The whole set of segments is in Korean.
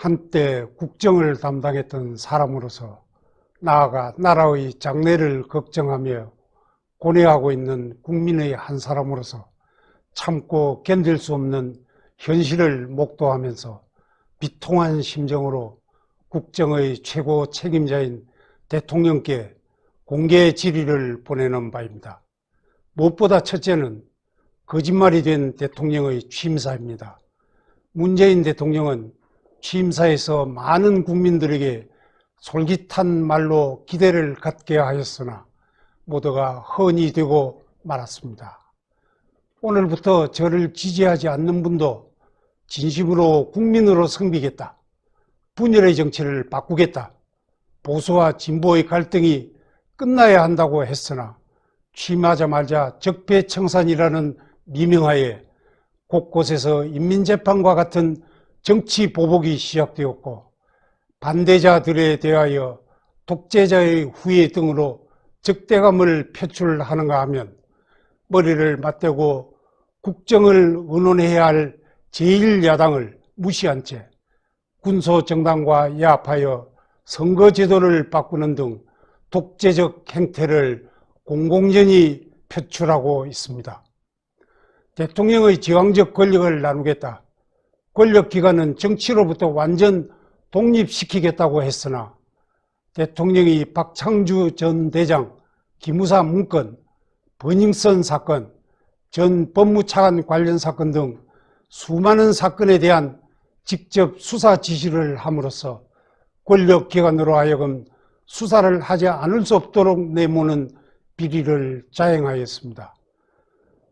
한때 국정을 담당했던 사람으로서 나아가 나라의 장래를 걱정하며 고뇌하고 있는 국민의 한 사람으로서 참고 견딜 수 없는 현실을 목도하면서 비통한 심정으로 국정의 최고 책임자인 대통령께 공개 질의를 보내는 바입니다. 무엇보다 첫째는 거짓말이 된 대통령의 취임사입니다. 문재인 대통령은 취임사에서 많은 국민들에게 솔깃한 말로 기대를 갖게 하였으나 모두가 허언이 되고 말았습니다. 오늘부터 저를 지지하지 않는 분도 진심으로 국민으로 섬기겠다, 분열의 정치를 바꾸겠다, 보수와 진보의 갈등이 끝나야 한다고 했으나 취임하자마자 적폐청산이라는 미명하에 곳곳에서 인민재판과 같은 정치 보복이 시작되었고, 반대자들에 대하여 독재자의 후예 등으로 적대감을 표출하는가 하면 머리를 맞대고 국정을 의논해야 할 제1야당을 무시한 채 군소정당과 야합하여 선거제도를 바꾸는 등 독재적 행태를 공공연히 표출하고 있습니다. 대통령의 제왕적 권력을 나누겠다, 권력기관은 정치로부터 완전 독립시키겠다고 했으나 대통령이 박창주 전 대장 기무사 문건, 버닝썬 사건, 전 법무차관 관련 사건 등 수많은 사건에 대한 직접 수사 지시를 함으로써 권력기관으로 하여금 수사를 하지 않을 수 없도록 내모는 비리를 자행하였습니다.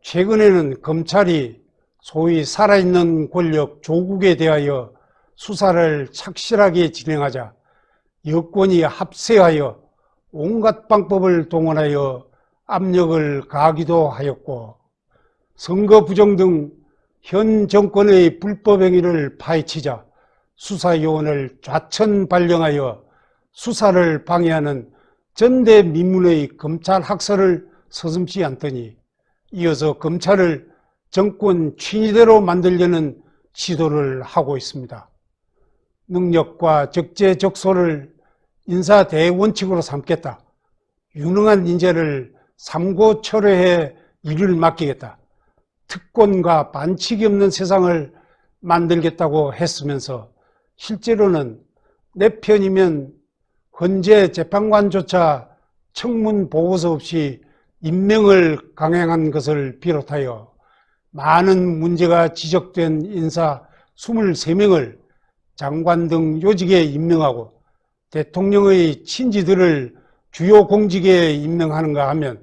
최근에는 검찰이 소위 살아있는 권력 조국에 대하여 수사를 착실하게 진행하자 여권이 합세하여 온갖 방법을 동원하여 압력을 가하기도 하였고, 선거 부정 등 현 정권의 불법 행위를 파헤치자 수사요원을 좌천 발령하여 수사를 방해하는 전대미문의 검찰 학설을 서슴지 않더니 이어서 검찰을 정권 친위대로 만들려는 시도를 하고 있습니다. 능력과 적재적소를 인사 대원칙으로 삼겠다, 유능한 인재를 삼고철회해 일을 맡기겠다, 특권과 반칙이 없는 세상을 만들겠다고 했으면서 실제로는 내 편이면 헌재 재판관조차 청문 보고서 없이 임명을 강행한 것을 비롯하여 많은 문제가 지적된 인사 23명을 장관 등 요직에 임명하고 대통령의 친지들을 주요 공직에 임명하는가 하면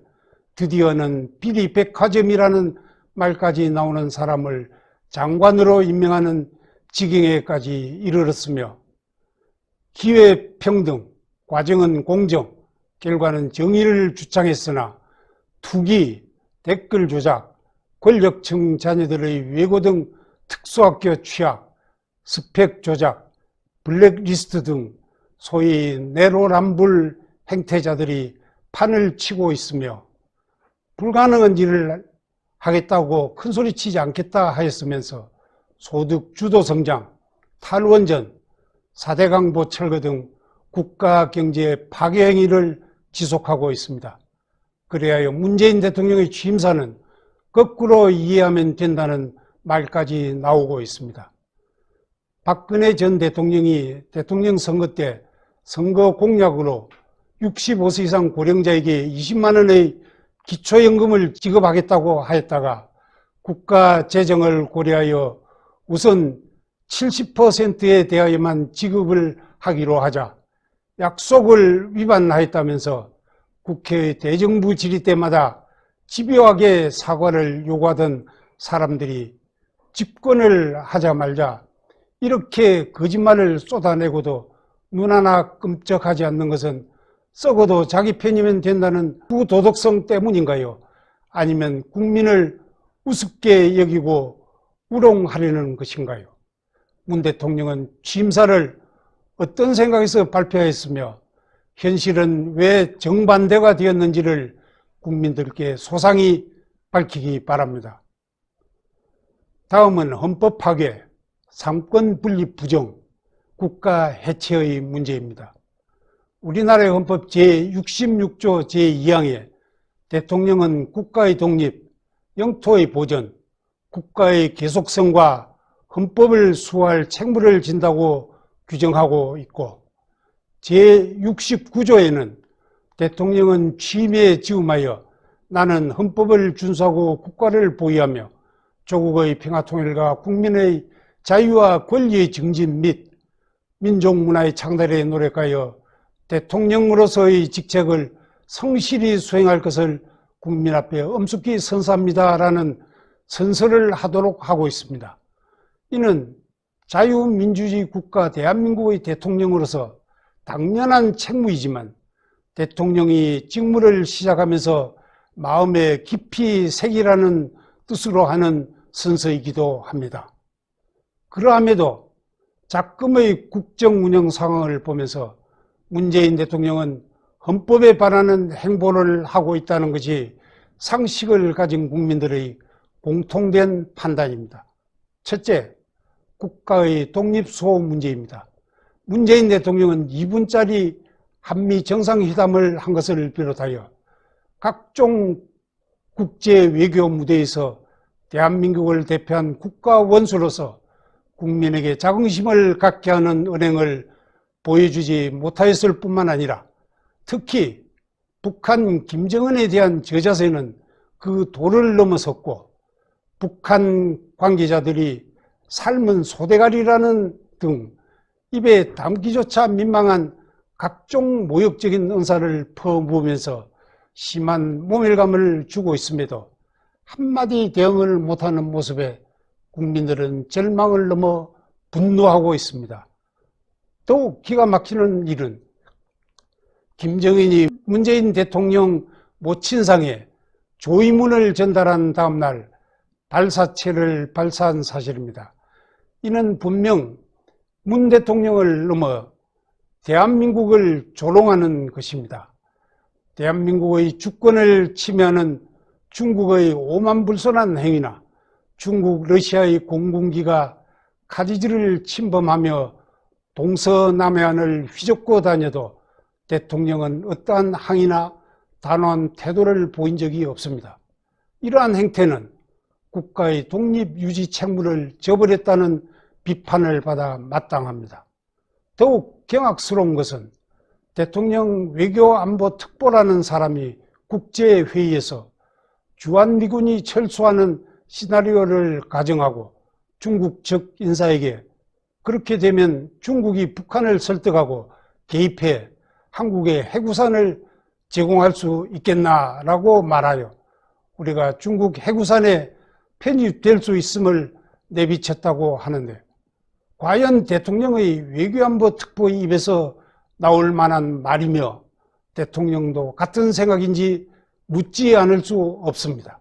드디어는 비리백화점이라는 말까지 나오는 사람을 장관으로 임명하는 지경에까지 이르렀으며, 기회평등, 과정은 공정, 결과는 정의를 주창했으나 투기, 댓글 조작, 권력층 자녀들의 외고 등 특수학교 취약, 스펙 조작, 블랙리스트 등 소위 내로남불 행태자들이 판을 치고 있으며, 불가능한 일을 하겠다고 큰소리치지 않겠다 하였으면서 소득 주도 성장, 탈원전, 4대 강보 철거 등 국가 경제 파괴 행위를 지속하고 있습니다. 그래야 문재인 대통령의 취임사는 거꾸로 이해하면 된다는 말까지 나오고 있습니다. 박근혜 전 대통령이 대통령 선거 때 선거 공약으로 65세 이상 고령자에게 20만 원의 기초연금을 지급하겠다고 하였다가 국가 재정을 고려하여 우선 70%에 대하여만 지급을 하기로 하자 약속을 위반하였다면서 국회의 대정부 질의 때마다 집요하게 사과를 요구하던 사람들이 집권을 하자 말자 이렇게 거짓말을 쏟아내고도 눈 하나 끔찍하지 않는 것은 썩어도 자기 편이면 된다는 부도덕성 때문인가요? 아니면 국민을 우습게 여기고 우롱하려는 것인가요? 문 대통령은 취임사를 어떤 생각에서 발표했으며 현실은 왜 정반대가 되었는지를 국민들께 소상히 밝히기 바랍니다. 다음은 헌법 파괴, 삼권 분립 부정, 국가 해체의 문제입니다. 우리나라의 헌법 제66조 제2항에 대통령은 국가의 독립, 영토의 보전, 국가의 계속성과 헌법을 수호할 책무를 진다고 규정하고 있고, 제69조에는 대통령은 취임에 즈음하여 나는 헌법을 준수하고 국가를 보위하며 조국의 평화통일과 국민의 자유와 권리의 증진 및 민족문화의 창달에 노력하여 대통령으로서의 직책을 성실히 수행할 것을 국민 앞에 엄숙히 선서합니다라는 선서를 하도록 하고 있습니다. 이는 자유민주주의 국가 대한민국의 대통령으로서 당연한 책무이지만 대통령이 직무를 시작하면서 마음에 깊이 새기라는 뜻으로 하는 선서이기도 합니다. 그러함에도 작금의 국정 운영 상황을 보면서 문재인 대통령은 헌법에 반하는 행보를 하고 있다는 것이 상식을 가진 국민들의 공통된 판단입니다. 첫째, 국가의 독립수호 문제입니다. 문재인 대통령은 2분짜리 한미 정상회담을 한 것을 비롯하여 각종 국제 외교 무대에서 대한민국을 대표한 국가 원수로서 국민에게 자긍심을 갖게 하는 언행을 보여주지 못하였을 뿐만 아니라 특히 북한 김정은에 대한 저자세는 그 도를 넘어섰고 북한 관계자들이 삶은 소대가리라는 등 입에 담기조차 민망한 각종 모욕적인 언사를 퍼부으면서 심한 모멸감을 주고 있음에도 한마디 대응을 못하는 모습에 국민들은 절망을 넘어 분노하고 있습니다. 더욱 기가 막히는 일은 김정은이 문재인 대통령 모친상에 조의문을 전달한 다음날 발사체를 발사한 사실입니다. 이는 분명 문 대통령을 넘어 대한민국을 조롱하는 것입니다. 대한민국의 주권을 침해하는 중국의 오만불손한 행위나 중국, 러시아의 공군기가 카디즈를 침범하며 동서남해안을 휘젓고 다녀도 대통령은 어떠한 항의나 단호한 태도를 보인 적이 없습니다. 이러한 행태는 국가의 독립 유지 책무를 저버렸다는 비판을 받아 마땅합니다. 더욱 경악스러운 것은 대통령 외교안보특보라는 사람이 국제회의에서 주한미군이 철수하는 시나리오를 가정하고 중국 측 인사에게 그렇게 되면 중국이 북한을 설득하고 개입해 한국에 해구산을 제공할 수 있겠나라고 말하여 우리가 중국 해구산에 편입될 수 있음을 내비쳤다고 하는데, 과연 대통령의 외교안보 특보의 입에서 나올 만한 말이며 대통령도 같은 생각인지 묻지 않을 수 없습니다.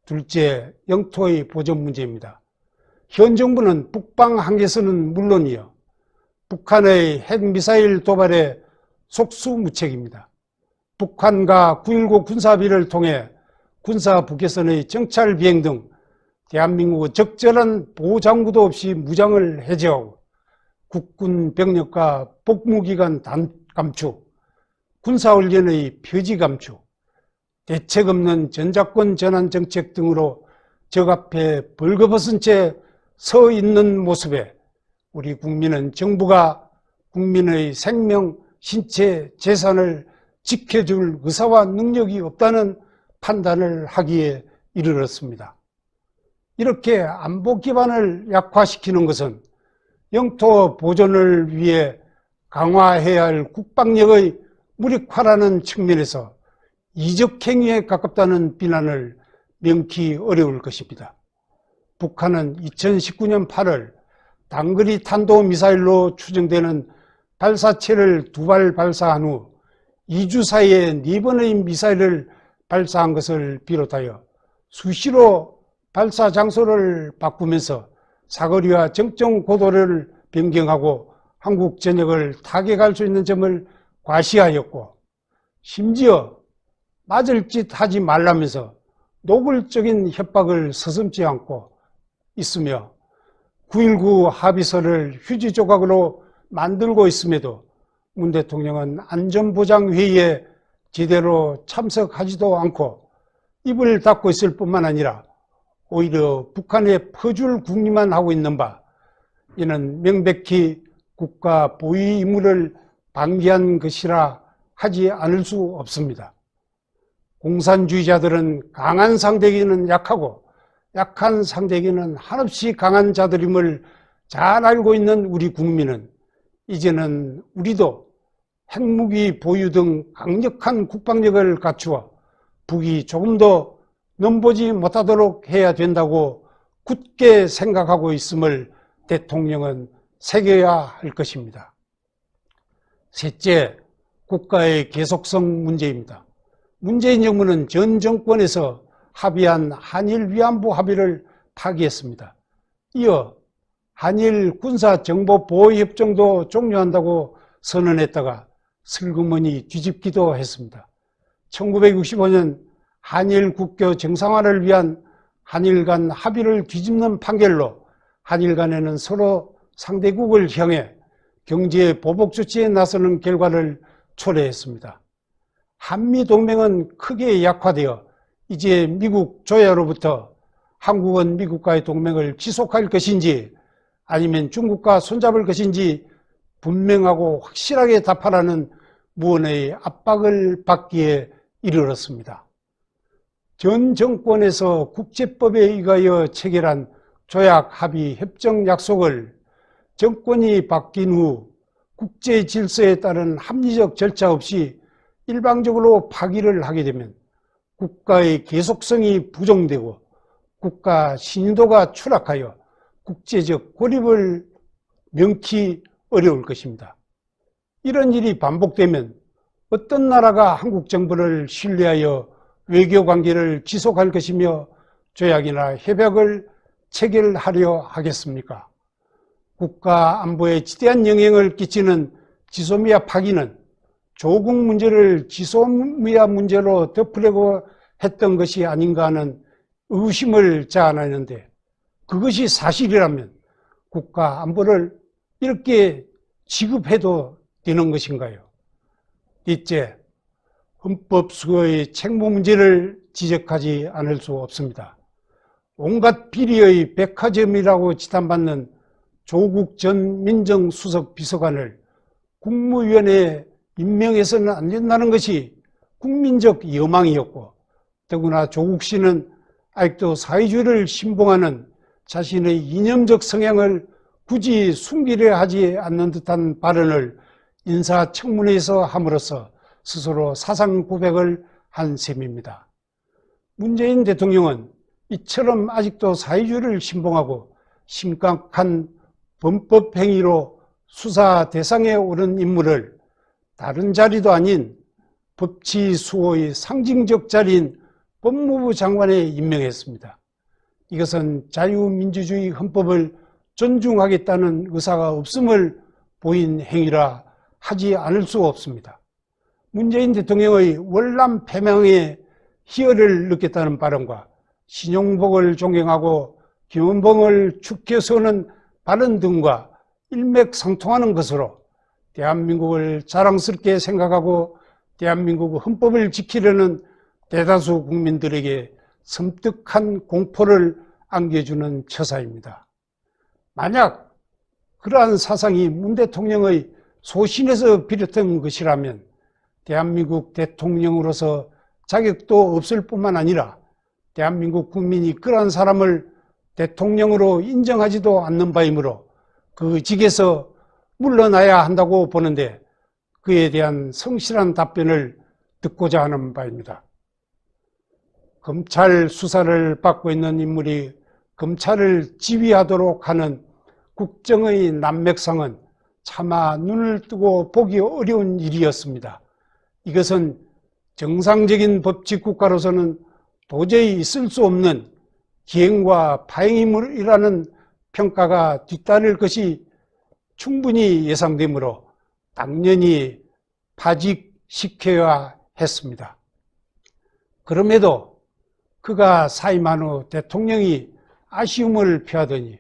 둘째, 영토의 보전 문제입니다. 현 정부는 북방 한계선은 물론이요 북한의 핵미사일 도발에 속수무책입니다. 북한과 9.19 군사합의를 통해 군사 북해선의 정찰 비행 등 대한민국의 적절한 보호장구도 없이 무장을 해제하고 국군 병력과 복무기간 감축, 군사훈련의 표지 감축, 대책 없는 전작권 전환 정책 등으로 적 앞에 벌거벗은 채 서 있는 모습에 우리 국민은 정부가 국민의 생명, 신체, 재산을 지켜줄 의사와 능력이 없다는 판단을 하기에 이르렀습니다. 이렇게 안보 기반을 약화시키는 것은 영토 보존을 위해 강화해야 할 국방력의 무력화라는 측면에서 이적행위에 가깝다는 비난을 명키 어려울 것입니다. 북한은 2019년 8월 단거리 탄도미사일로 추정되는 발사체를 2발 발사한 후 2주 사이에 4번의 미사일을 발사한 것을 비롯하여 수시로 발사 장소를 바꾸면서 사거리와 정점 고도를 변경하고 한국 전역을 타격할 수 있는 점을 과시하였고, 심지어 맞을 짓 하지 말라면서 노골적인 협박을 서슴지 않고 있으며 9.19 합의서를 휴지 조각으로 만들고 있음에도 문 대통령은 안전보장회의에 제대로 참석하지도 않고 입을 닫고 있을 뿐만 아니라 오히려 북한에 퍼줄 궁리만 하고 있는 바, 이는 명백히 국가 보위 의무를 방기한 것이라 하지 않을 수 없습니다. 공산주의자들은 강한 상대에게는 약하고 약한 상대에게는 한없이 강한 자들임을 잘 알고 있는 우리 국민은 이제는 우리도 핵무기 보유 등 강력한 국방력을 갖추어 북이 조금 더 넘보지 못하도록 해야 된다고 굳게 생각하고 있음을 대통령은 새겨야 할 것입니다. 셋째, 국가의 계속성 문제입니다. 문재인 정부는 전 정권에서 합의한 한일 위안부 합의를 파기했습니다. 이어 한일 군사정보보호협정도 종료한다고 선언했다가 슬그머니 뒤집기도 했습니다. 1965년 한일 국교 정상화를 위한 한일 간 합의를 뒤집는 판결로 한일 간에는 서로 상대국을 향해 경제 보복 조치에 나서는 결과를 초래했습니다. 한미동맹은 크게 약화되어 이제 미국 조야로부터 한국은 미국과의 동맹을 지속할 것인지 아니면 중국과 손잡을 것인지 분명하고 확실하게 답하라는 무언의 압박을 받기에 이르렀습니다. 전 정권에서 국제법에 의하여 체결한 조약 합의 협정 약속을 정권이 바뀐 후 국제 질서에 따른 합리적 절차 없이 일방적으로 파기를 하게 되면 국가의 계속성이 부정되고 국가 신인도가 추락하여 국제적 고립을 명키 어려울 것입니다. 이런 일이 반복되면 어떤 나라가 한국 정부를 신뢰하여 외교관계를 지속할 것이며 조약이나 협약을 체결하려 하겠습니까? 국가 안보에 지대한 영향을 끼치는 지소미아 파기는 조국 문제를 지소미아 문제로 덮으려고 했던 것이 아닌가 하는 의심을 자아내는데, 그것이 사실이라면 국가 안보를 이렇게 지급해도 되는 것인가요? 넷째, 헌법 수호의 책무 문제를 지적하지 않을 수 없습니다. 온갖 비리의 백화점이라고 지탄받는 조국 전 민정수석 비서관을 국무위원회에 임명해서는 안 된다는 것이 국민적 여망이었고, 더구나 조국 씨는 아직도 사회주의를 신봉하는 자신의 이념적 성향을 굳이 숨기려 하지 않는 듯한 발언을 인사청문회에서 함으로써 스스로 사상 고백을 한 셈입니다. 문재인 대통령은 이처럼 아직도 사회주의를 신봉하고 심각한 범법 행위로 수사 대상에 오른 인물을 다른 자리도 아닌 법치 수호의 상징적 자리인 법무부 장관에 임명했습니다. 이것은 자유민주주의 헌법을 존중하겠다는 의사가 없음을 보인 행위라 하지 않을 수 없습니다. 문재인 대통령의 월남 패망에 희열을 느꼈다는 발언과 신용복을 존경하고 김원봉을 축켜 세우는 발언 등과 일맥상통하는 것으로 대한민국을 자랑스럽게 생각하고 대한민국 헌법을 지키려는 대다수 국민들에게 섬뜩한 공포를 안겨주는 처사입니다. 만약 그러한 사상이 문 대통령의 소신에서 비롯된 것이라면 대한민국 대통령으로서 자격도 없을 뿐만 아니라 대한민국 국민이 그러한 사람을 대통령으로 인정하지도 않는 바이므로 그 직에서 물러나야 한다고 보는데, 그에 대한 성실한 답변을 듣고자 하는 바입니다. 검찰 수사를 받고 있는 인물이 검찰을 지휘하도록 하는 국정의 난맥상은 차마 눈을 뜨고 보기 어려운 일이었습니다. 이것은 정상적인 법치국가로서는 도저히 있을 수 없는 기행과 파행임이라는 평가가 뒤따를 것이 충분히 예상되므로 당연히 파직시켜야 했습니다. 그럼에도 그가 사임한 후 대통령이 아쉬움을 표하더니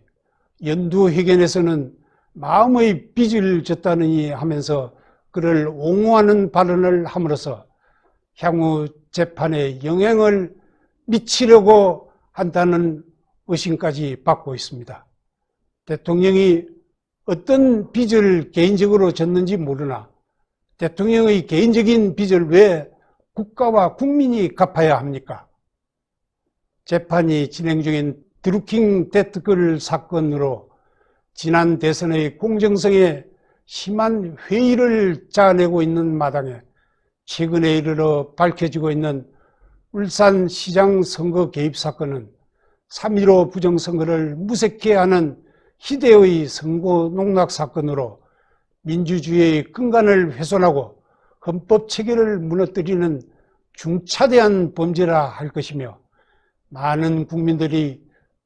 연두회견에서는 마음의 빚을 졌다느니 하면서 그를 옹호하는 발언을 함으로써 향후 재판에 영향을 미치려고 한다는 의심까지 받고 있습니다. 대통령이 어떤 빚을 개인적으로 졌는지 모르나 대통령의 개인적인 빚을 왜 국가와 국민이 갚아야 합니까? 재판이 진행 중인 드루킹 데트글 사건으로 지난 대선의 공정성에 심한 회의를 자아내고 있는 마당에 최근에 이르러 밝혀지고 있는 울산시장 선거 개입 사건은 3.15 부정선거를 무색해 하는 희대의 선거 농락 사건으로 민주주의의 근간을 훼손하고 헌법 체계를 무너뜨리는 중차대한 범죄라 할 것이며 많은 국민들이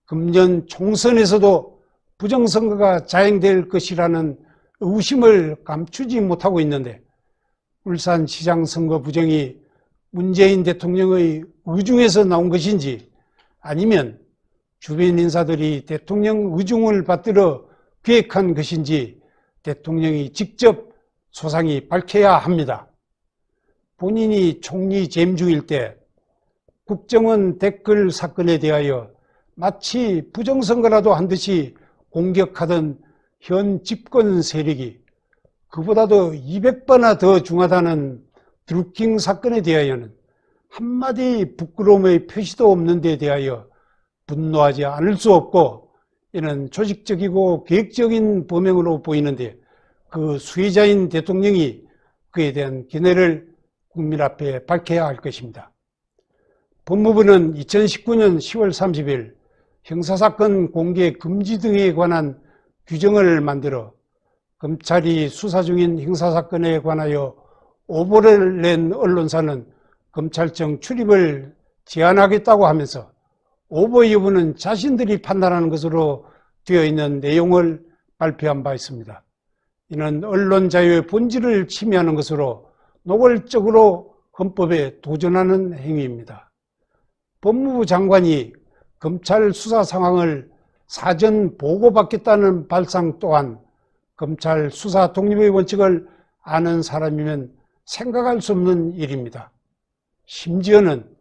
금년 총선에서도 부정선거가 자행될 것이라는 의심을 감추지 못하고 있는데 울산시장 선거 부정이 문재인 대통령의 의중에서 나온 것인지 아니면 주변 인사들이 대통령 의중을 받들어 기획한 것인지 대통령이 직접 소상히 밝혀야 합니다. 본인이 총리 재임 중일 때 국정원 댓글 사건에 대하여 마치 부정선거라도 한 듯이 공격하던 현 집권 세력이 그보다도 200배나 더 중하다는 드루킹 사건에 대하여는 한마디 부끄러움의 표시도 없는 데 대하여 분노하지 않을 수 없고 이는 조직적이고 계획적인 범행으로 보이는데 그 수혜자인 대통령이 그에 대한 견해를 국민 앞에 밝혀야 할 것입니다. 법무부는 2019년 10월 30일 형사사건 공개 금지 등에 관한 규정을 만들어 검찰이 수사 중인 형사사건에 관하여 오보를 낸 언론사는 검찰청 출입을 제한하겠다고 하면서 오보 여부는 자신들이 판단하는 것으로 되어 있는 내용을 발표한 바 있습니다. 이는 언론 자유의 본질을 침해하는 것으로 노골적으로 헌법에 도전하는 행위입니다. 법무부 장관이 검찰 수사 상황을 사전 보고받겠다는 발상 또한 검찰 수사 독립의 원칙을 아는 사람이면 생각할 수 없는 일입니다. 심지어는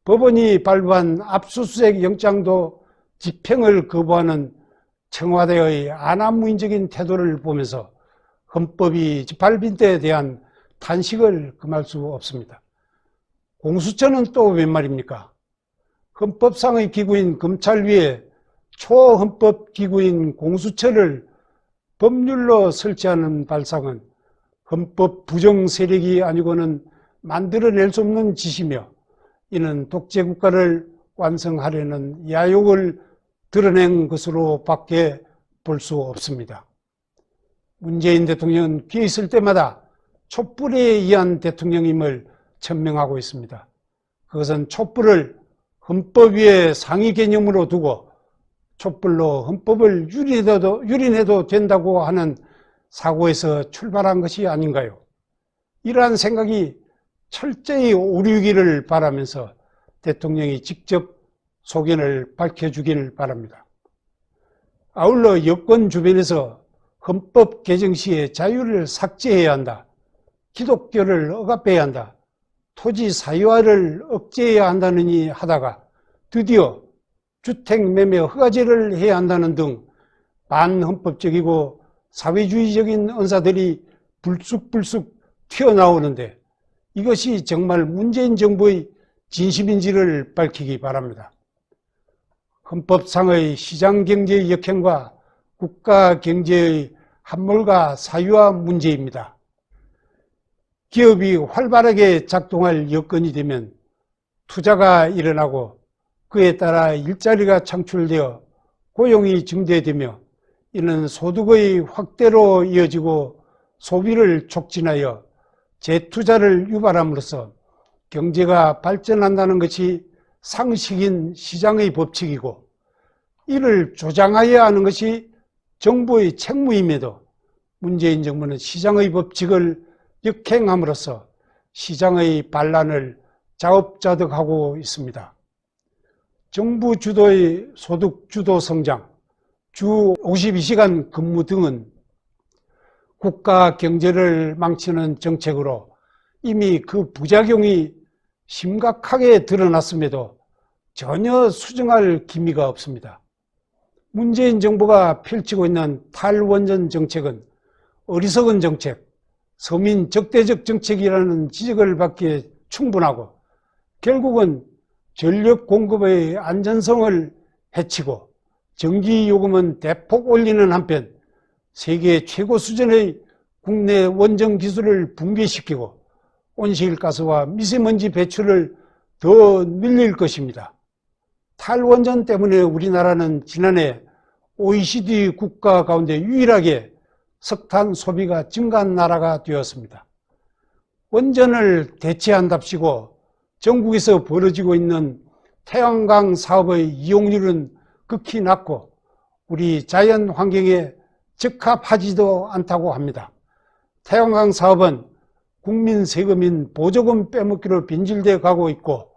법원이 발부한 압수수색 영장도 집행을 거부하는 청와대의 안하무인적인 태도를 보면서 헌법이 밟힌 데에 대한 탄식을 금할 수 없습니다. 공수처는 또 웬 말입니까? 헌법상의 기구인 검찰 위에 초헌법 기구인 공수처를 법률로 설치하는 발상은 헌법 부정 세력이 아니고는 만들어낼 수 없는 짓이며 이는 독재국가를 완성하려는 야욕을 드러낸 것으로 밖에 볼 수 없습니다. 문재인 대통령은 기회 있을 때마다 촛불에 의한 대통령임을 천명하고 있습니다. 그것은 촛불을 헌법 위에 상위 개념으로 두고 촛불로 헌법을 유린해도 된다고 하는 사고에서 출발한 것이 아닌가요? 이러한 생각이 철저히 오류기를 바라면서 대통령이 직접 소견을 밝혀주길 바랍니다. 아울러 여권 주변에서 헌법 개정 시에 자유를 삭제해야 한다, 기독교를 억압해야 한다, 토지 사유화를 억제해야 한다느니 하다가 드디어 주택매매 허가제를 해야 한다는 등 반헌법적이고 사회주의적인 언사들이 불쑥불쑥 튀어나오는데 이것이 정말 문재인 정부의 진심인지를 밝히기 바랍니다. 헌법상의 시장경제의 역행과 국가경제의 함몰과 사유화 문제입니다. 기업이 활발하게 작동할 여건이 되면 투자가 일어나고 그에 따라 일자리가 창출되어 고용이 증대되며 이는 소득의 확대로 이어지고 소비를 촉진하여 재투자를 유발함으로써 경제가 발전한다는 것이 상식인 시장의 법칙이고 이를 조장하여야 하는 것이 정부의 책무임에도 문재인 정부는 시장의 법칙을 역행함으로써 시장의 반란을 자업자득하고 있습니다. 정부 주도의 소득 주도 성장, 주 52시간 근무 등은 국가 경제를 망치는 정책으로 이미 그 부작용이 심각하게 드러났음에도 전혀 수정할 기미가 없습니다. 문재인 정부가 펼치고 있는 탈원전 정책은 어리석은 정책, 서민 적대적 정책이라는 지적을 받기에 충분하고 결국은 전력 공급의 안전성을 해치고 전기요금은 대폭 올리는 한편 세계 최고 수준의 국내 원전 기술을 붕괴시키고 온실가스와 미세먼지 배출을 더 늘릴 것입니다. 탈원전 때문에 우리나라는 지난해 OECD 국가 가운데 유일하게 석탄 소비가 증가한 나라가 되었습니다. 원전을 대체한답시고 전국에서 벌어지고 있는 태양광 사업의 이용률은 극히 낮고 우리 자연 환경에 적합하지도 않다고 합니다. 태양광 사업은 국민 세금인 보조금 빼먹기로 변질되어 가고 있고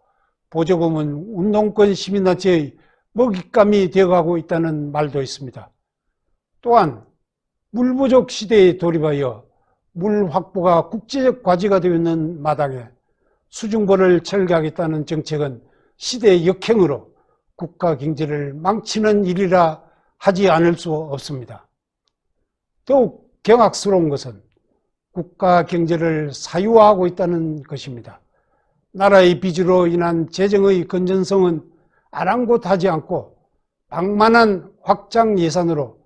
보조금은 운동권 시민단체의 먹잇감이 되어가고 있다는 말도 있습니다. 또한 물 부족 시대에 돌입하여 물 확보가 국제적 과제가 되어 있는 마당에 수중보를 철거하겠다는 정책은 시대 역행으로 국가 경제를 망치는 일이라 하지 않을 수 없습니다. 더욱 경악스러운 것은 국가 경제를 사유화하고 있다는 것입니다. 나라의 빚으로 인한 재정의 건전성은 아랑곳하지 않고 방만한 확장 예산으로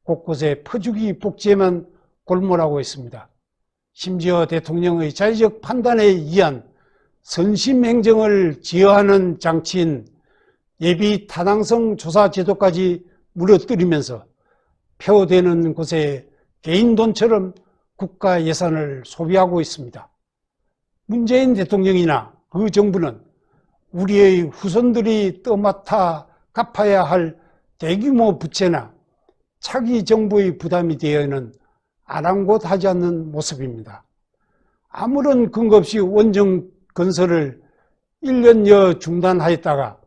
곳곳에 퍼주기 복지에만 골몰하고 있습니다. 심지어 대통령의 자의적 판단에 의한 선심행정을 제어하는 장치인 예비 타당성 조사 제도까지 무너뜨리면서 폐허되는 곳에 개인 돈처럼 국가 예산을 소비하고 있습니다. 문재인 대통령이나 그 정부는 우리의 후손들이 떠맡아 갚아야 할 대규모 부채나 차기 정부의 부담이 되어는 아랑곳하지 않는 모습입니다. 아무런 근거 없이 원전 건설을 1년여 중단하였다가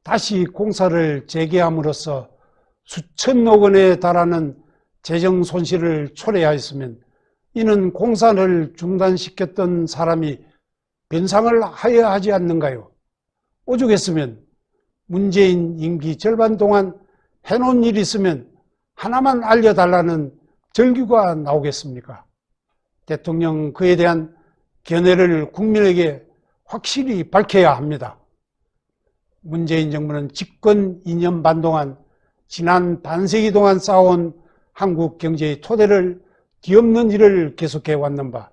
다시 공사를 재개함으로써 수천억 원에 달하는 재정 손실을 초래하였으면 이는 공사를 중단시켰던 사람이 변상을 하여야 하지 않는가요? 오죽했으면 문재인 임기 절반 동안 해놓은 일이 있으면 하나만 알려달라는 절규가 나오겠습니까? 대통령 그에 대한 견해를 국민에게 확실히 밝혀야 합니다. 문재인 정부는 집권 2년 반 동안 지난 반세기 동안 쌓아온 한국 경제의 토대를 뒤엎는 일을 계속해 왔는 바,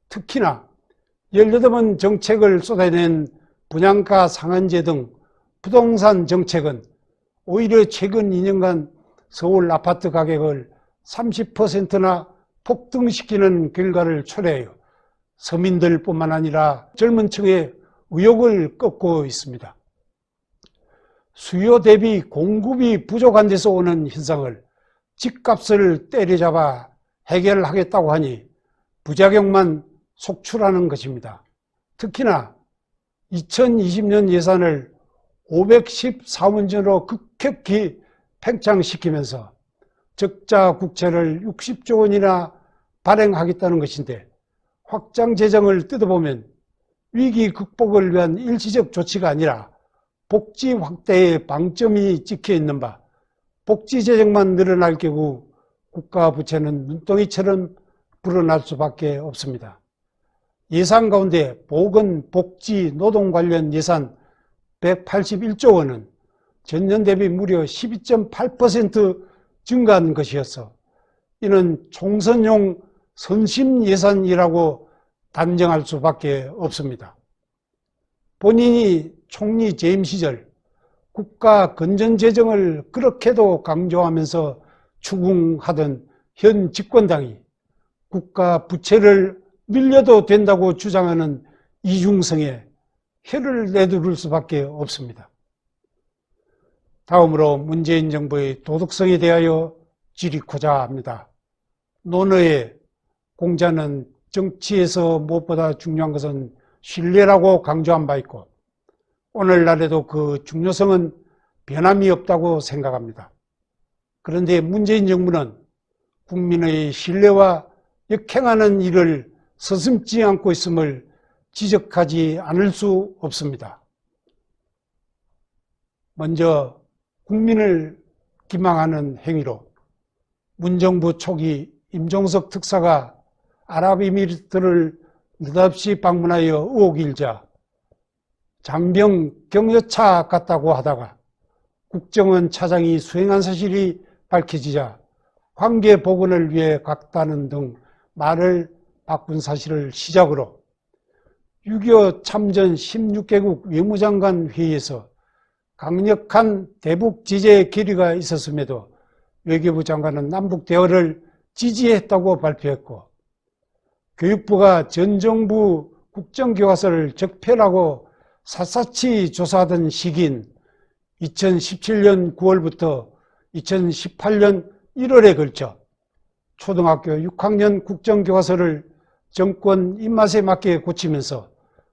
특히나 18번 정책을 쏟아낸 분양가 상한제 등 부동산 정책은 오히려 최근 2년간 서울 아파트 가격을 30%나 폭등시키는 결과를 초래하여 서민들뿐만 아니라 젊은 층의 의욕을 꺾고 있습니다. 수요 대비 공급이 부족한 데서 오는 현상을 집값을 때려잡아 해결하겠다고 하니 부작용만 속출하는 것입니다. 특히나 2020년 예산을 514원전으로 급격히 팽창시키면서 적자 국채를 60조 원이나 발행하겠다는 것인데 확장 재정을 뜯어보면 위기 극복을 위한 일시적 조치가 아니라 복지 확대의 방점이 찍혀 있는 바 복지 재정만 늘어날 경우 국가 부채는 눈덩이처럼 불어날 수밖에 없습니다. 예산 가운데 보건, 복지, 노동 관련 예산 181조 원은 전년 대비 무려 12.8% 증가한 것이어서 이는 총선용 선심 예산이라고 단정할 수밖에 없습니다. 본인이 총리 재임 시절 국가 건전재정을 그렇게도 강조하면서 추궁하던 현 집권당이 국가 부채를 늘려도 된다고 주장하는 이중성에 혀를 내두를 수밖에 없습니다. 다음으로 문재인 정부의 도덕성에 대하여 질의코자 합니다. 논어에 공자는 정치에서 무엇보다 중요한 것은 신뢰라고 강조한 바 있고 오늘날에도 그 중요성은 변함이 없다고 생각합니다. 그런데 문재인 정부는 국민의 신뢰와 역행하는 일을 서슴지 않고 있음을 지적하지 않을 수 없습니다. 먼저 국민을 기망하는 행위로 문정부 초기 임종석 특사가 아랍에미리트를 느닷없이 방문하여 의혹이 일자 장병 격려차 같다고 하다가 국정원 차장이 수행한 사실이 밝혀지자 관계 복원을 위해 갔다는 등 말을 바꾼 사실을 시작으로 6.25 참전 16개국 외무장관 회의에서 강력한 대북 제재 결의가 있었음에도 외교부 장관은 남북 대화를 지지했다고 발표했고, 교육부가 전 정부 국정교과서를 적폐라고 샅샅이 조사하던 시기인 2017년 9월부터 2018년 1월에 걸쳐 초등학교 6학년 국정교과서를 정권 입맛에 맞게 고치면서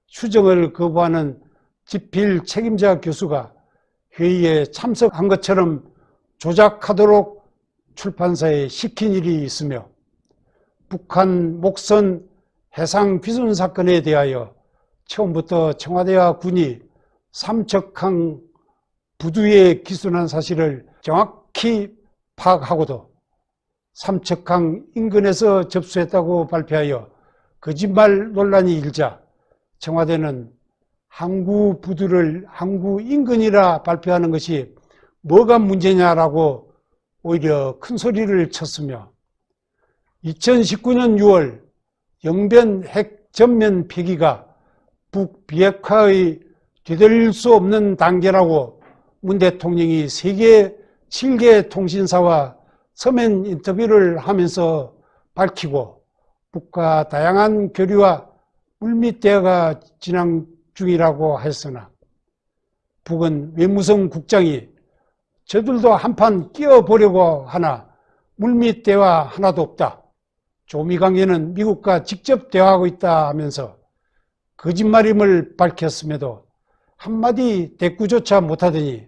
수정을 거부하는 집필 책임자 교수가 회의에 참석한 것처럼 조작하도록 출판사에 시킨 일이 있으며, 북한 목선 해상 훼손 사건에 대하여 처음부터 청와대와 군이 삼척항 부두에 기순한 사실을 정확히 파악하고도 삼척항 인근에서 접수했다고 발표하여 거짓말 논란이 일자 청와대는 항구 부두를 항구 인근이라 발표하는 것이 뭐가 문제냐라고 오히려 큰 소리를 쳤으며, 2019년 6월 영변 핵 전면 폐기가 북비핵화의 되돌릴 수 없는 단계라고 문 대통령이 세계 7개 통신사와 서면 인터뷰를 하면서 밝히고, 북과 다양한 교류와 물밑 대화가 진행 중이라고 했으나 북은 외무성 국장이 저들도 한판 끼어보려고 하나 물밑 대화 하나도 없다, 조미관계는 미국과 직접 대화하고 있다 하면서 거짓말임을 밝혔음에도 한마디 대꾸조차 못하더니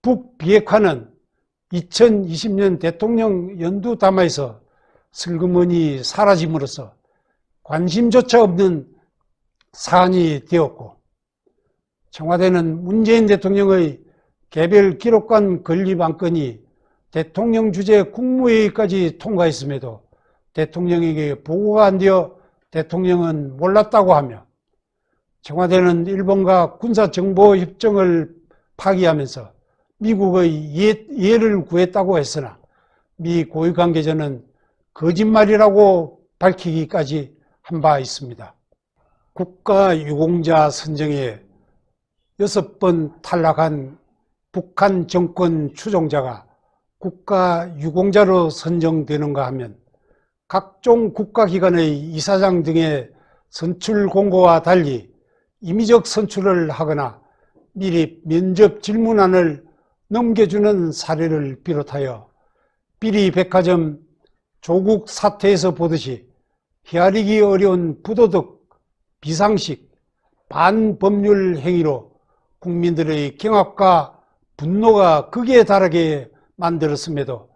북비핵화는 2020년 대통령 연두 담화에서 슬그머니 사라짐으로써 관심조차 없는 사안이 되었고, 청와대는 문재인 대통령의 개별 기록관 건립 안건이 대통령 주재 국무회의까지 통과했음에도 대통령에게 보고가 안 되어 대통령은 몰랐다고 하며, 청와대는 일본과 군사정보협정을 파기하면서 미국의 이해를 구했다고 했으나 미 고위 관계자는 거짓말이라고 밝히기까지 한 바 있습니다. 국가유공자 선정에 6번 탈락한 북한 정권 추종자가 국가유공자로 선정되는가 하면 각종 국가기관의 이사장 등의 선출 공고와 달리 임의적 선출을 하거나 미리 면접 질문안을 넘겨주는 사례를 비롯하여 비리백화점 조국 사태에서 보듯이 헤아리기 어려운 부도덕, 비상식, 반법률 행위로 국민들의 경악과 분노가 극에 달하게 만들었음에도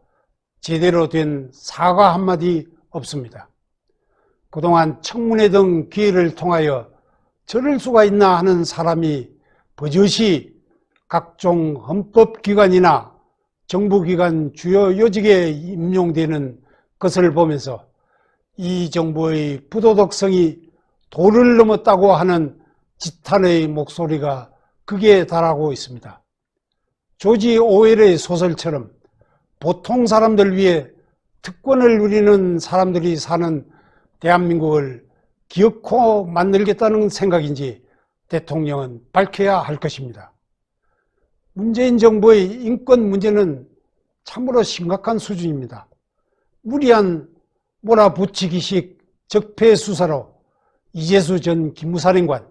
제대로 된 사과 한마디 없습니다. 그동안 청문회 등 기회를 통하여 저럴 수가 있나 하는 사람이 버젓이 각종 헌법기관이나 정부기관 주요 요직에 임용되는 것을 보면서 이 정부의 부도덕성이 도를 넘었다고 하는 지탄의 목소리가 극에 달하고 있습니다. 조지 오웰의 소설처럼 보통 사람들 위해 특권을 누리는 사람들이 사는 대한민국을 기어코 만들겠다는 생각인지 대통령은 밝혀야 할 것입니다. 문재인 정부의 인권 문제는 참으로 심각한 수준입니다. 무리한 몰아붙이기식 적폐 수사로 이재수 전 기무사령관,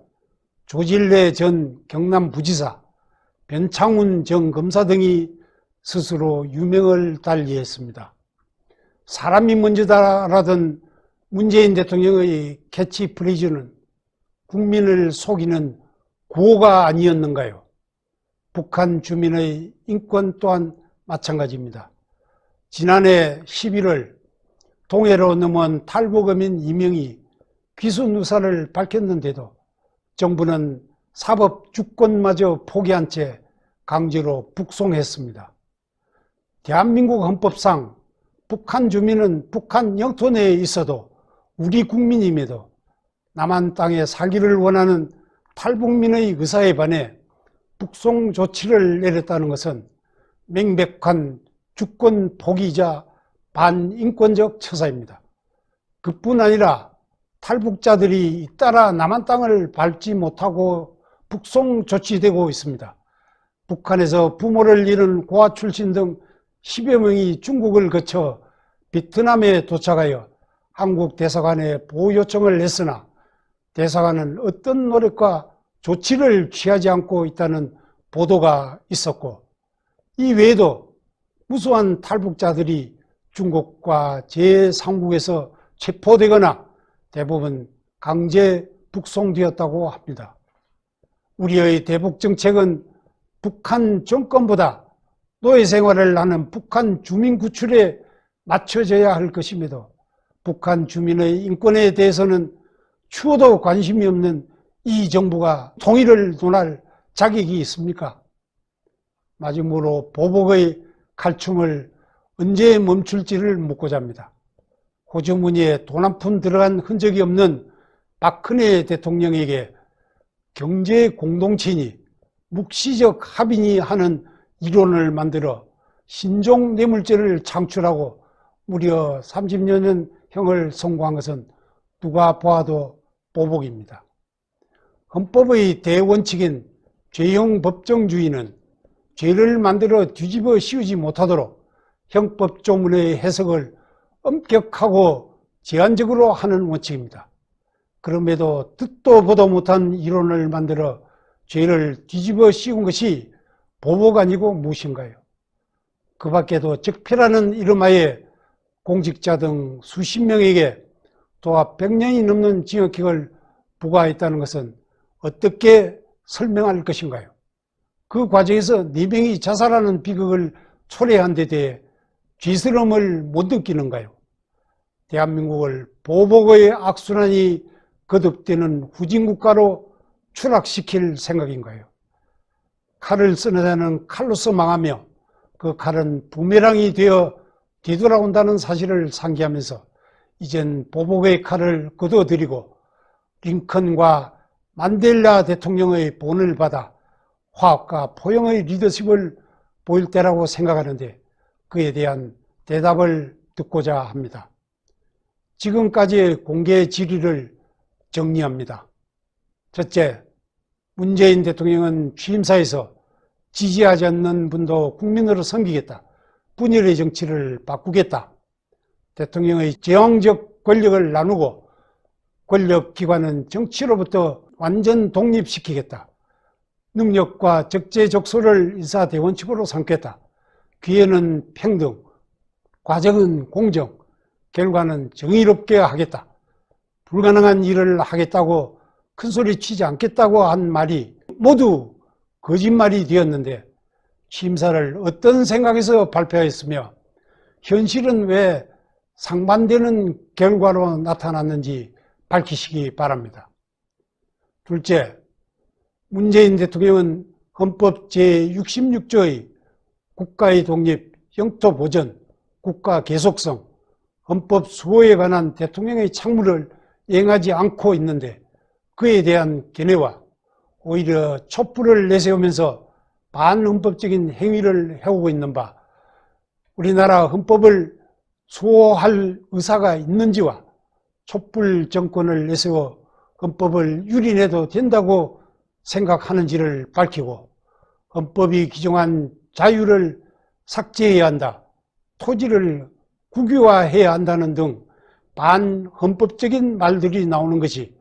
조질래 전 경남부지사, 변창훈 전 검사 등이 스스로 유명을 달리했습니다. 사람이 먼저다라던 문재인 대통령의 캐치프레이즈는 국민을 속이는 구호가 아니었는가요? 북한 주민의 인권 또한 마찬가지입니다. 지난해 11월 동해로 넘어온 탈북어민 이명이 귀순의사를 밝혔는데도 정부는 사법 주권마저 포기한 채 강제로 북송했습니다. 대한민국 헌법상 북한 주민은 북한 영토 내에 있어도 우리 국민임에도 남한 땅에 살기를 원하는 탈북민의 의사에 반해 북송 조치를 내렸다는 것은 명백한 주권 포기이자 반인권적 처사입니다. 그뿐 아니라 탈북자들이 잇따라 남한 땅을 밟지 못하고 북송 조치되고 있습니다. 북한에서 부모를 잃은 고아 출신 등 10여 명이 중국을 거쳐 베트남에 도착하여 한국 대사관에 보호 요청을 했으나 대사관은 어떤 노력과 조치를 취하지 않고 있다는 보도가 있었고, 이 외에도 무수한 탈북자들이 중국과 제3국에서 체포되거나 대부분 강제 북송되었다고 합니다. 우리의 대북 정책은 북한 정권보다 노예 생활을 하는 북한 주민 구출에 맞춰져야 할 것임에도 북한 주민의 인권에 대해서는 추호도 관심이 없는 이 정부가 통일을 논할 자격이 있습니까? 마지막으로 보복의 칼춤을 언제 멈출지를 묻고자 합니다. 호주머니에 돈 한 푼 들어간 흔적이 없는 박근혜 대통령에게 경제 공동체니 묵시적 합의니 하는 이론을 만들어 신종 뇌물죄를 창출하고 무려 30년 형을 선고한 것은 누가 보아도 보복입니다. 헌법의 대원칙인 죄형 법정주의는 죄를 만들어 뒤집어 씌우지 못하도록 형법 조문의 해석을 엄격하고 제한적으로 하는 원칙입니다. 그럼에도 듣도 보도 못한 이론을 만들어 죄를 뒤집어 씌운 것이 보복 아니고 무엇인가요? 그 밖에도 적폐라는 이름하에 공직자 등 수십 명에게 도합 100년이 넘는 징역형을 부과했다는 것은 어떻게 설명할 것인가요? 그 과정에서 4명이 자살하는 비극을 초래한 데 대해 죄스러움을 못 느끼는가요? 대한민국을 보복의 악순환이 거듭되는 후진국가로 추락시킬 생각인가요? 칼을 쓰는 자는 칼로서 망하며 그 칼은 부메랑이 되어 되돌아온다는 사실을 상기하면서 이젠 보복의 칼을 거둬들이고 링컨과 만델라 대통령의 본을 받아 화합과 포용의 리더십을 보일 때라고 생각하는데 그에 대한 대답을 듣고자 합니다. 지금까지의 공개 질의를 정리합니다. 첫째, 문재인 대통령은 취임사에서 지지하지 않는 분도 국민으로 섬기겠다. 분열의 정치를 바꾸겠다. 대통령의 제왕적 권력을 나누고 권력기관은 정치로부터 완전 독립시키겠다. 능력과 적재적소를 인사대원칙으로 삼겠다. 기회는 평등, 과정은 공정, 결과는 정의롭게 하겠다. 불가능한 일을 하겠다고 큰소리 치지 않겠다고 한 말이 모두 거짓말이 되었는데 취임사를 어떤 생각에서 발표했으며 현실은 왜 상반되는 결과로 나타났는지 밝히시기 바랍니다. 둘째, 문재인 대통령은 헌법 제66조의 국가의 독립, 영토 보전, 국가 계속성, 헌법 수호에 관한 대통령의 책무를 이행하지 않고 있는데 그에 대한 견해와 오히려 촛불을 내세우면서 반헌법적인 행위를 해오고 있는 바 우리나라 헌법을 수호할 의사가 있는지와 촛불 정권을 내세워 헌법을 유린해도 된다고 생각하는지를 밝히고 헌법이 규정한 자유를 삭제해야 한다, 토지를 국유화해야 한다는 등 반헌법적인 말들이 나오는 것이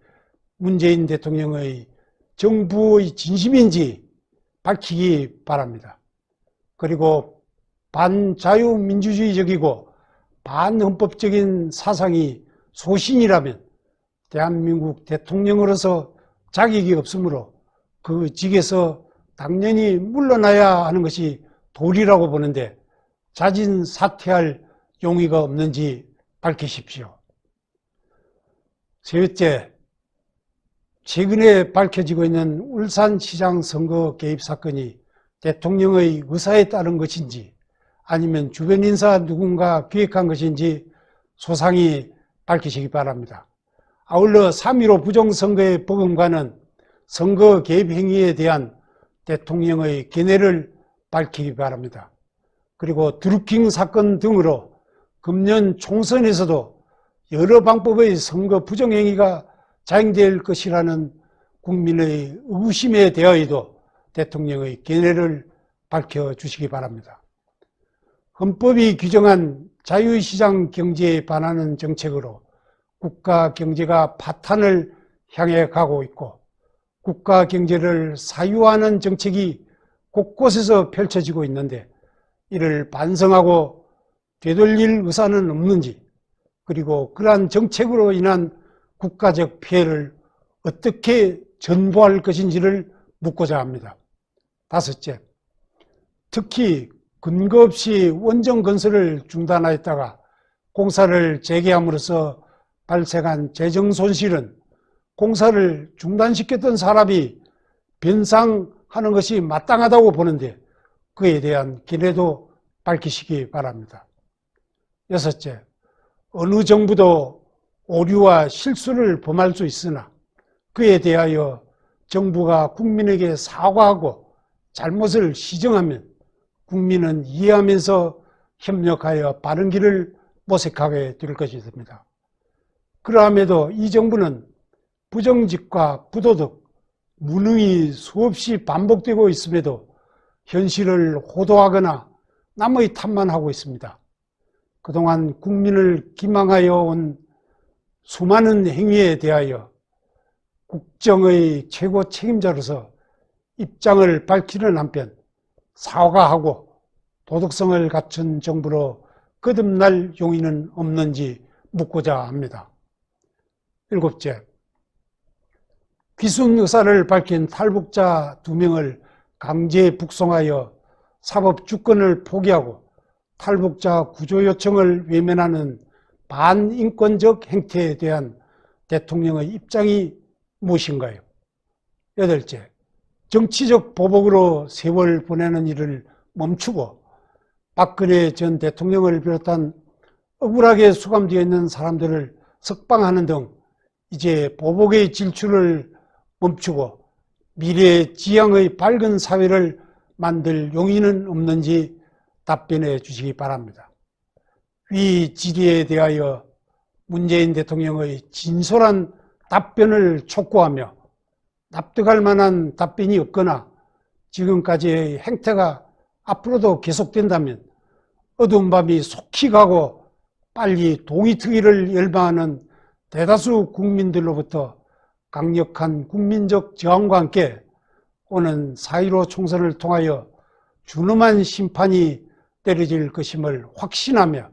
문재인 대통령의 정부의 진심인지 밝히기 바랍니다. 그리고 반자유민주주의적이고 반헌법적인 사상이 소신이라면 대한민국 대통령으로서 자격이 없으므로 그 직에서 당연히 물러나야 하는 것이 도리라고 보는데 자진 사퇴할 용의가 없는지 밝히십시오. 셋째, 최근에 밝혀지고 있는 울산시장 선거 개입 사건이 대통령의 의사에 따른 것인지 아니면 주변 인사 누군가 기획한 것인지 소상히 밝히시기 바랍니다. 아울러 3.15 부정선거의 법원과는 선거 개입 행위에 대한 대통령의 견해를 밝히기 바랍니다. 그리고 드루킹 사건 등으로 금년 총선에서도 여러 방법의 선거 부정행위가 자행될 것이라는 국민의 의구심에 대하여도 대통령의 견해를 밝혀주시기 바랍니다. 헌법이 규정한 자유시장 경제에 반하는 정책으로 국가 경제가 파탄을 향해 가고 있고 국가 경제를 사유화하는 정책이 곳곳에서 펼쳐지고 있는데 이를 반성하고 되돌릴 의사는 없는지, 그리고 그러한 정책으로 인한 국가적 피해를 어떻게 전보할 것인지를 묻고자 합니다. 다섯째, 특히 근거 없이 원전 건설을 중단하였다가 공사를 재개함으로써 발생한 재정 손실은 공사를 중단시켰던 사람이 변상하는 것이 마땅하다고 보는데 그에 대한 견해도 밝히시기 바랍니다. 여섯째, 어느 정부도 오류와 실수를 범할 수 있으나 그에 대하여 정부가 국민에게 사과하고 잘못을 시정하면 국민은 이해하면서 협력하여 바른 길을 모색하게 될 것입니다. 그러함에도 이 정부는 부정직과 부도덕, 무능이 수없이 반복되고 있음에도 현실을 호도하거나 남의 탓만 하고 있습니다. 그동안 국민을 기망하여 온 수많은 행위에 대하여 국정의 최고 책임자로서 입장을 밝히는 한편 사과하고 도덕성을 갖춘 정부로 거듭날 용의는 없는지 묻고자 합니다. 일곱째, 귀순 의사를 밝힌 탈북자 2명을 강제 북송하여 사법 주권을 포기하고 탈북자 구조 요청을 외면하는 반인권적 행태에 대한 대통령의 입장이 무엇인가요? 여덟째, 정치적 보복으로 세월 보내는 일을 멈추고 박근혜 전 대통령을 비롯한 억울하게 수감되어 있는 사람들을 석방하는 등 이제 보복의 질주를 멈추고 미래 지향의 밝은 사회를 만들 용의는 없는지 답변해 주시기 바랍니다. 위 질의에 대하여 문재인 대통령의 진솔한 답변을 촉구하며 납득할 만한 답변이 없거나 지금까지의 행태가 앞으로도 계속된다면 어두운 밤이 속히 가고 빨리 동이트기를 열망하는 대다수 국민들로부터 강력한 국민적 저항과 함께 오는 4.15 총선을 통하여 준엄한 심판이 내려질 것임을 확신하며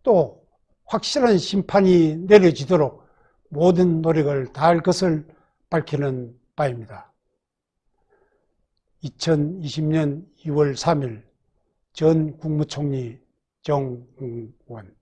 또 확실한 심판이 내려지도록 모든 노력을 다할 것을 밝히는 바입니다. 2020년 2월 3일 전 국무총리 정웅원.